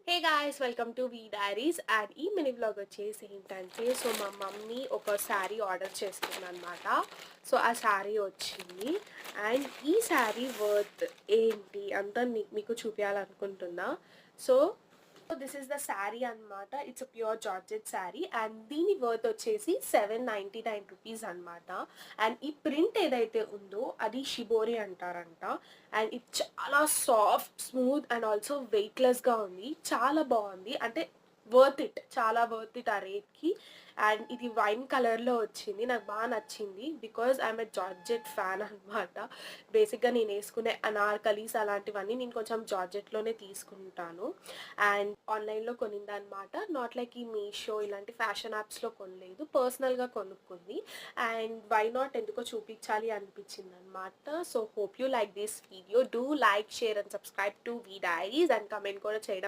Hey guys welcome to we diaries and ఈ mini vlog వచ్చేసి ఏంటంటే మా మమ్మీ ఒక శారీ ఆర్డర్ చేసుకుందనమాట. సో ఆ శారీ వచ్చింది అండ్ ఈ శారీ వర్త్ ఏంటి అంతా మీకు చూపించాలనుకుంటున్నా. So this is the sari అనమాట. It's a pure georgette sari and దీని వర్త్ వచ్చేసి 799 రూపీస్ అనమాట. అండ్ ఈ ప్రింట్ ఏదైతే ఉందో అది షిబోరి అంటారంట. అండ్ ఇది చాలా సాఫ్ట్, స్మూత్ అండ్ ఆల్సో వెయిట్లెస్గా ఉంది. చాలా బాగుంది, అంటే వర్త్ ఇట్, చాలా వర్త్ ఇట్ ఆ రేట్కి. అండ్ ఇది వైన్ కలర్లో వచ్చింది, నాకు బాగా నచ్చింది because I'm a georgette fan అనమాట. బేసిక్గా నేను వేసుకునే అనార్కలీస్ అలాంటివన్నీ నేను కొంచెం జార్జెట్లోనే తీసుకుంటాను. అండ్ ఆన్లైన్లో కొనిందనమాట. నాట్ లైక్ ఈ మీషో ఇలాంటి ఫ్యాషన్ యాప్స్లో కొనలేదు, పర్సనల్గా కొనుక్కుంది. అండ్ వై నాట్, ఎందుకో చూపించాలి అనిపించింది అనమాట. So hope you like this video. Do like, share and subscribe to we diaries and comment కూడా చేయడం